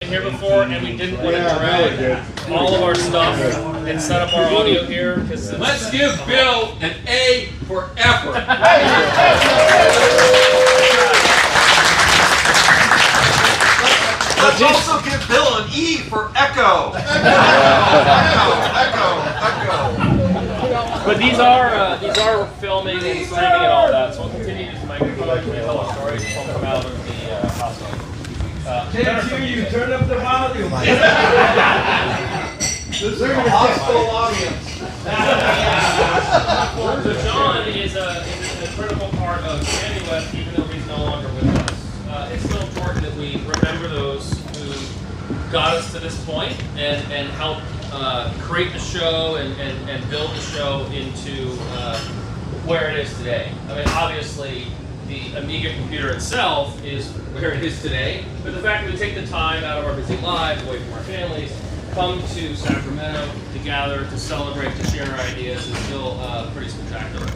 been here before, and we didn't want to drag all of our stuff and set up our audio here. Let's give Bill an A for effort. Let's also give Bill an E for echo. Echo. But these are filming and streaming and all that, so we'll continue to use the microphone to tell our stories and come out of the hospital. Can't hear you. Turn up the volume. This is a hostile audience. So John is a critical part of AmiWest, even though he's no longer with us. It's still important that we remember those who got us to this point and help create the show and build the show into where it is today. I mean, obviously, the Amiga computer itself is where it is today, but the fact that we take the time out of our busy lives, away from our families, come to Sacramento to gather, to celebrate, to share our ideas is still pretty spectacular.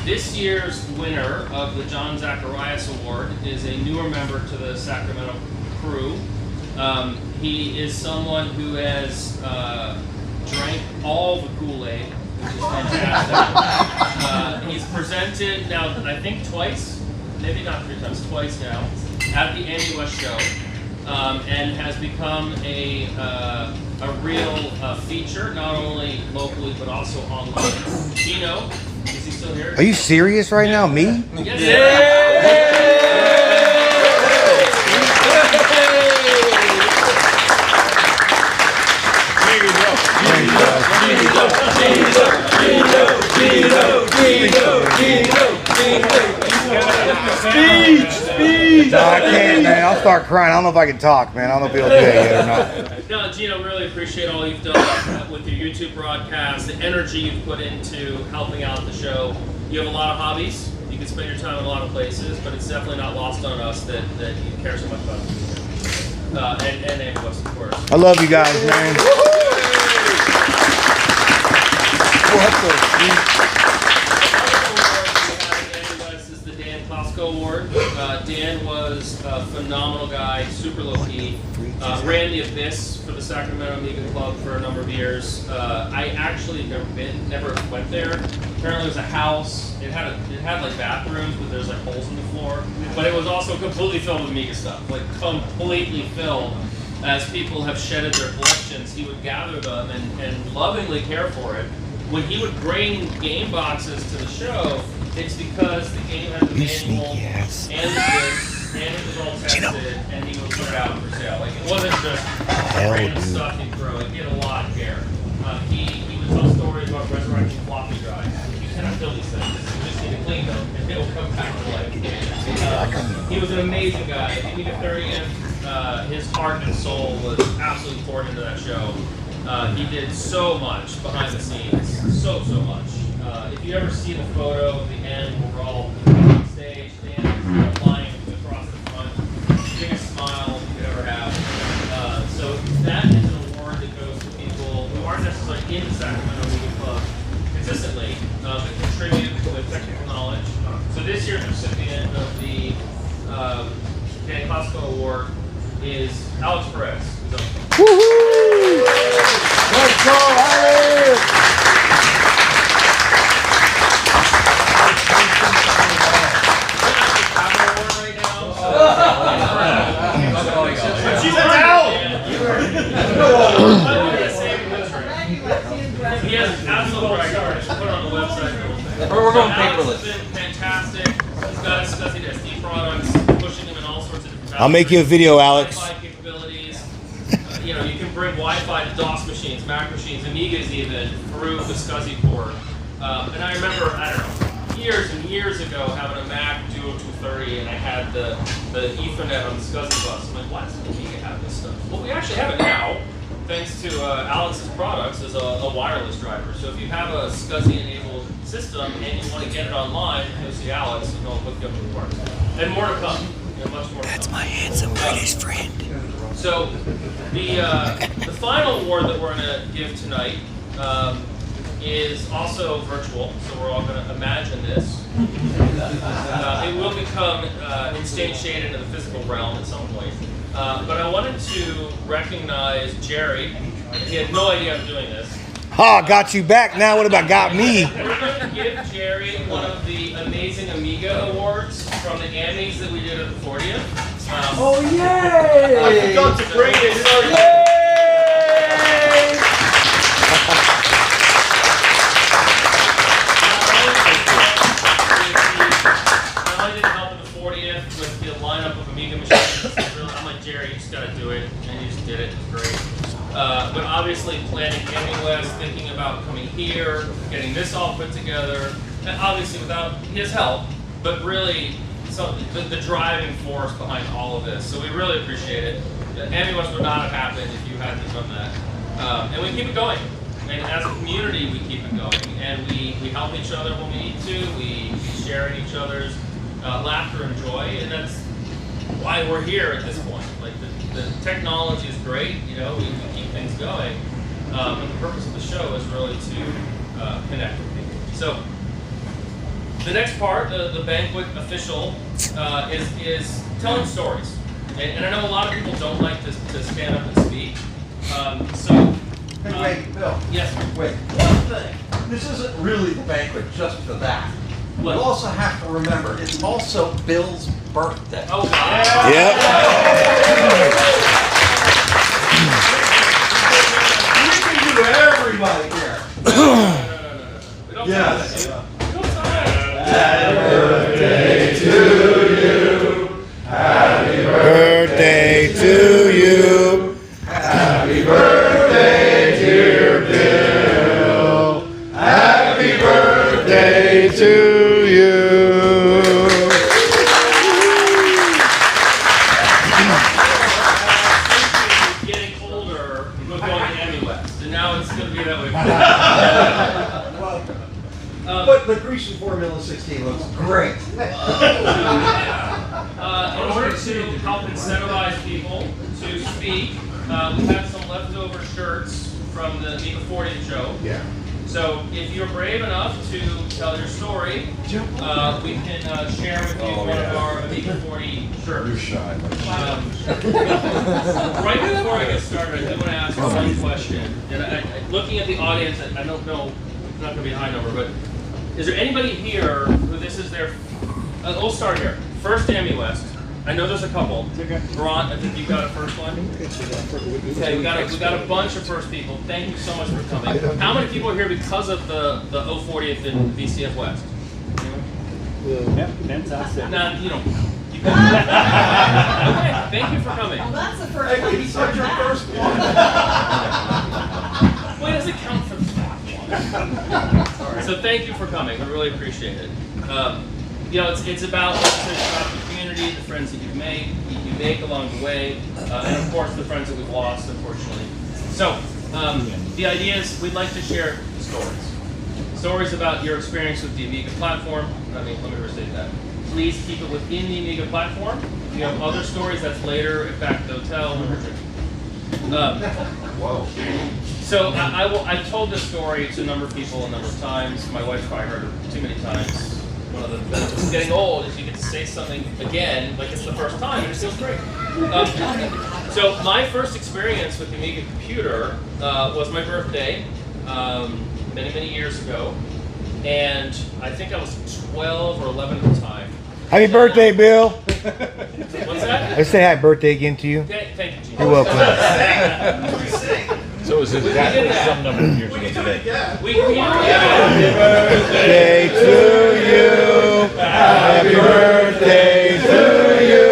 This year's winner of the John Zacharias Award is a newer member to the Sacramento crew. He is someone who has drank all the Kool-Aid, which is fantastic. He's presented now, I think twice, maybe not 3 times, twice now, at the AmiWest show, and has become a real feature, not only locally but also online. Gino, is he still here? Are you serious right now? Me? Yes. Speech! No, I can't, man. I'll start crying. I don't know if I can talk, man. I don't know if he'll do that yet or not. No, Gino, really appreciate all you've done with your YouTube broadcast, the energy you've put into helping out the show. You have a lot of hobbies. You can spend your time in a lot of places, but it's definitely not lost on us that you care so much about the community. And AmiWest, of course. I love you guys, man. Kloczko Award. Dan was a phenomenal guy, super low-key. Ran the Abyss for the Sacramento Amiga Club for a number of years. I actually never went there. Apparently it was a house. It had like bathrooms, but there's like holes in the floor. But it was also completely filled with Amiga stuff, like completely filled. As people have shedded their collections, he would gather them and lovingly care for it. When he would bring game boxes to the show, it's because the game had the manual and the disc, and it was all tested, and he would put it out for sale. Like, it wasn't just random stuff he'd throw. Like, he had a lot of care. He would tell stories about resurrecting floppy drives. You cannot kill these things. You just need to clean them, and they will come back to life. He was an amazing guy. Amiga 30th, his heart and soul was absolutely poured into that show. He did so much behind the scenes, so much. If you ever see the photo at the end where we're all on stage, Dan is flying across the front, biggest smile you could ever have. So that is an award that goes to people who aren't necessarily in the Sacramento Amiga Club consistently, but contribute with technical knowledge. So this year's recipient of the Dan Kloczko Award is Alex Perez. Woohoo! Let's go, Alex! He has absolute right card. Put it on the website. We're going paperless. It's been fantastic. He's got his SSD products, pushing him in all sorts of different. I'll make you a video, Alex. Wi-Fi capabilities. You can bring Wi-Fi to DOS machines, Mac machines, Amigas even through the SCSI port. And I remember, I don't know, years and years ago having a Mac Duo 230, and I had the Ethernet on the SCSI bus. I'm like, why doesn't Amiga have this stuff? Well, we actually have it now, thanks to Alex's products as a wireless driver. So if you have a SCSI-enabled system and you want to get it online, go see Alex and he'll hook you up with the parts. And more to come. Much more. That's my handsome British friend. So the final award that we're going to give tonight is also virtual, so we're all going to imagine this. It will become instantiated into the physical realm at some point. But I wanted to recognize Jerry. He had no idea I'm doing this. Oh, got you back. Now what about got me? We're going to give Jerry one of the amazing Amiga awards from the Amis that we did at the 40th. Oh, yay! I forgot to bring it. Yay! Not only did he help at the 40th with the lineup of Amiga machines, I'm like, Jerry, you just got to do it, and you just did it. It's great. But obviously planning AmiWest, thinking about coming here, getting this all put together, and obviously without his help, but really the driving force behind all of this. So we really appreciate it. AmiWest would not have happened if you hadn't done that. And we keep it going. And as a community, we keep it going. And we help each other when we need to. We share in each other's laughter and joy. And that's why we're here at this point. Like the technology is great, you know, we keep things going. And the purpose of the show is really to connect with people. So the next part, the banquet official, is telling stories. And I know a lot of people don't like to stand up and speak. Hey, wait, Bill. Yes. Wait, one thing. This isn't really the banquet just for that. What? You also have to remember, it's also Bill's birthday. Oh, wow. Yep. We can do everybody here. No. We don't Yes. We don't time. Birthday to you. Happy birthday, dear Bill. Happy birthday to you. Getting older, we're going to AmiWest, and now it's going to be that way. But the Grecian Formula 16 looks great. In order to help incentivize people to speak, we have some leftover shirts from the Amiga 40th show. Yeah. So if you're brave enough to tell your story, we can share with you one of our Amiga 40 shirts. You're shy. Right before I get started, I do want to ask one question. And looking at the audience, I don't know, it's not going to be a high number, but is there anybody here who this is their, we'll start here. First AmiWest. I know there's a couple. Bront, I think you got a first one. Okay, we got a bunch of first people. Thank you so much for coming. How many people are here because of the 040th in VCF West? Yeah, fantastic. Nah, you don't. You got Okay, thank you for coming. Well, that's the first Hey, one. but you said your first one. Wait, does it count for that one? So thank you for coming. We really appreciate it. You know, it's about the community, the friends that you make along the way, and of course the friends that we've lost, unfortunately. So the idea is we'd like to share stories. Stories about your experience with the Amiga platform. Let me restate that. Please keep it within the Amiga platform. If you have other stories, that's later, in fact, the hotel. Whoa. So I've told this story to a number of people a number of times. My wife probably heard it too many times. One of the benefits of getting old is you get to say something again like it's the first time, and it feels great. So my first experience with the Amiga computer was my birthday many, many years ago. And I think I was 12 or 11 at the time. Happy birthday, Bill. What's that? Let's say happy birthday again to you. Okay, thank you, Gino. You're welcome. So is it that some number of years ago today? We did Happy birthday to you. Happy birthday to you.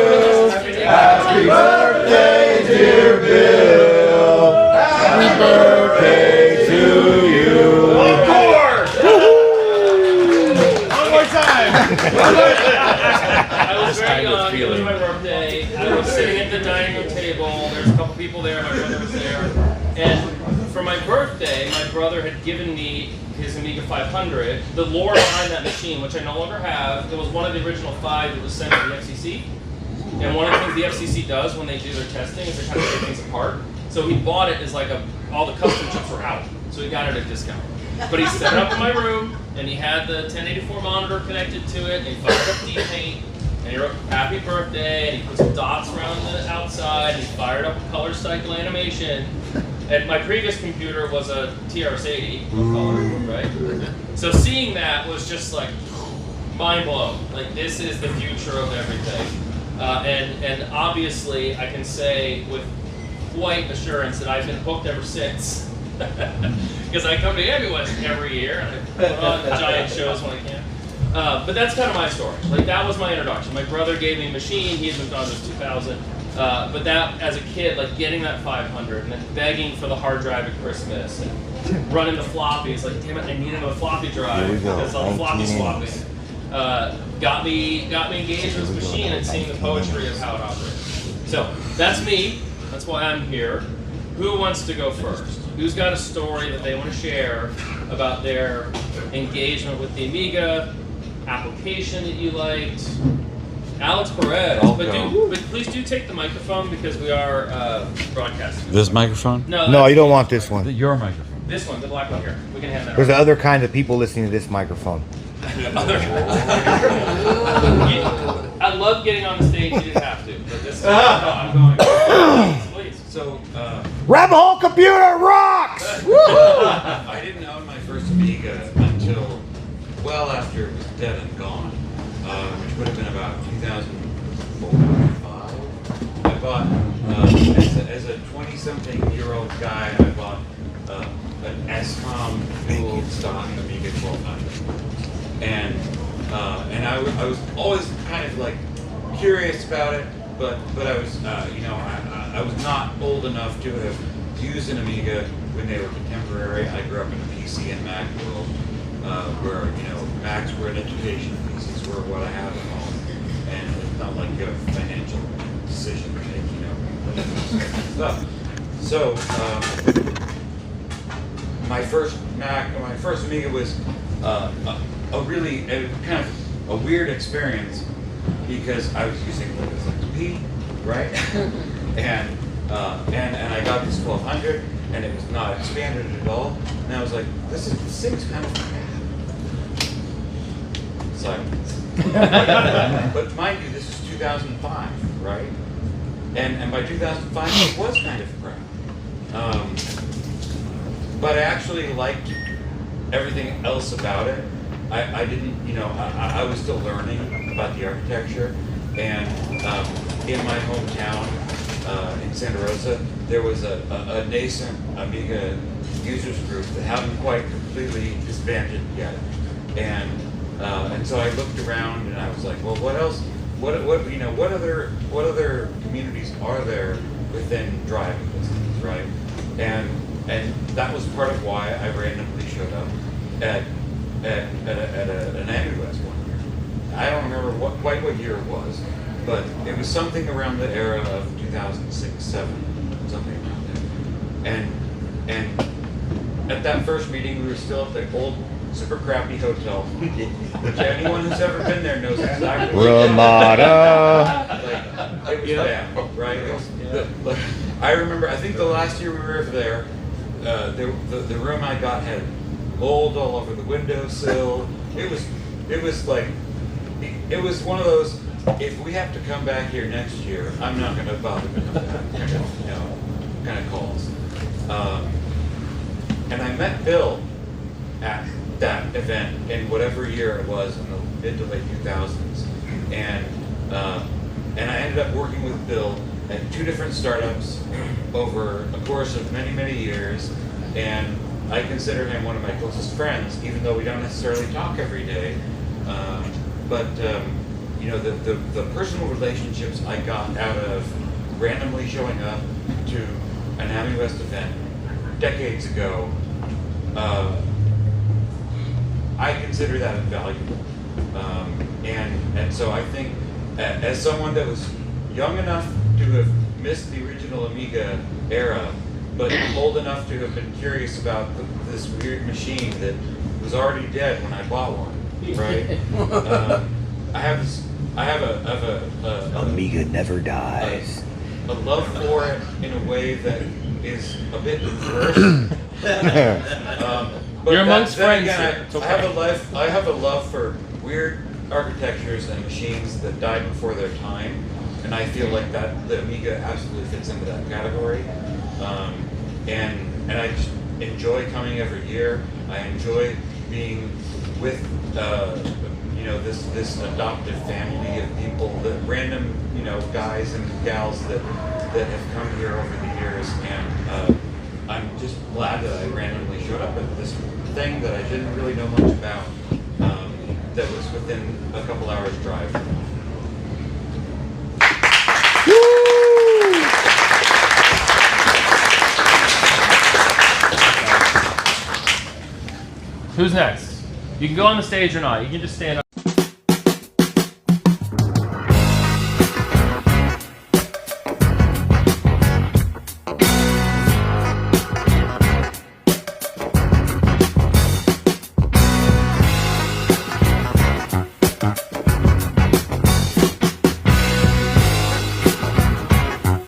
Happy birthday, dear Bill. Happy birthday to you. One more time. I was very young. It was my birthday. I was sitting at the dining room table. There's a couple people there. My brother was there. And for my birthday, my brother had given me his Amiga 500. The lore behind that machine, which I no longer have, it was one of the original 5 that was sent to the FCC. And one of the things the FCC does when they do their testing is they kind of take things apart. So he bought it as like all the custom chips were out. So he got it at a discount. But he set it up in my room, and he had the 1084 monitor connected to it, and he fired up D-Paint, and he wrote happy birthday, and he put some dots around the outside, and he fired up a color cycle animation. And my previous computer was a TRS-80, right? So seeing that was just like mind blown. Like, this is the future of everything. And obviously, I can say with quite assurance that I've been hooked ever since. Because I come to AmiWest every year, and I put on the giant shows when I can. But that's kind of my story. Like, that was my introduction. My brother gave me a machine. He had moved on to 2000. But that, as a kid, like getting that 500 and then begging for the hard drive at Christmas and running the floppies, like, damn it, I need another floppy drive because all the floppy swapping. Got me engaged with this machine and seeing the poetry of how it operates. So that's me. That's why I'm here. Who wants to go first? Who's got a story that they want to share about their engagement with the Amiga, application that you liked? Alex Perez, but please do take the microphone because we are broadcasting. This microphone? No, you don't want this one. Your microphone. This one, the black one here. We can hand that There's over. other kind of people listening to this microphone. I love getting on the stage. You didn't have to, but this. I'm going. Please. So, Rebel Hole Computer rocks! I didn't own my first Amiga until well after it was dead and gone, which would have been about 2004 or 2005. I bought, as a 20-something-year-old guy, I bought an SCOM dual stock Amiga 1200. And I was always kind of like curious about it, but I was, I was not old enough to have used an Amiga when they were contemporary. I grew up in a PC and Mac world, where, Macs were an education, PCs were what I have at home, and it's not like a financial decision to make, So, my first Amiga was a kind of a weird experience because I was using Windows XP, right? and I got this 1200, and it was not expanded at all. And I was like, this thing's kind of crap. Silence. But mind you, this is 2005, right? And by 2005, it was kind of crap. But I actually liked everything else about it. I didn't, I was still learning about the architecture. And in my hometown, in Santa Rosa, there was a nascent Amiga users group that hadn't quite completely disbanded yet. And so I looked around and I was like, well, what else? What other communities are there within driving distance, right? And that was part of why I randomly showed up at an AmiWest one year. I don't remember quite what year it was, but it was something around the era of 2006-07, something around there. And at that first meeting, we were still at the old super crappy hotel, which anyone who's ever been there knows exactly. Ramada. It was bad, right? I remember, I think the last year we were there, the room I got had mold all over the windowsill. It was one of those, if we have to come back here next year, I'm not going to bother to come back, kind of calls. And I met Bill at that event in whatever year it was in the mid to late 2000s, and I ended up working with Bill at 2 different startups over a course of many, many years, and I consider him one of my closest friends, even though we don't necessarily talk every day. The personal relationships I got out of randomly showing up to an AmiWest event decades ago, I consider that invaluable. And so I think, as someone that was young enough to have missed the original Amiga era, but old enough to have been curious about this weird machine that was already dead when I bought one, right? I have a Amiga never dies. a love for it in a way that is a bit reversed. But You're amongst then friends again, here. It's I have a love for weird architectures and machines that died before their time, and I feel like that the Amiga absolutely fits into that category. And I just enjoy coming every year. I enjoy being with this adopted family of people, the random guys and gals that have come here over the years, and I'm just glad that I randomly showed up at this thing that I didn't really know much about, that was within a couple hours drive. Who's next? You can go on the stage or not. You can just stand up.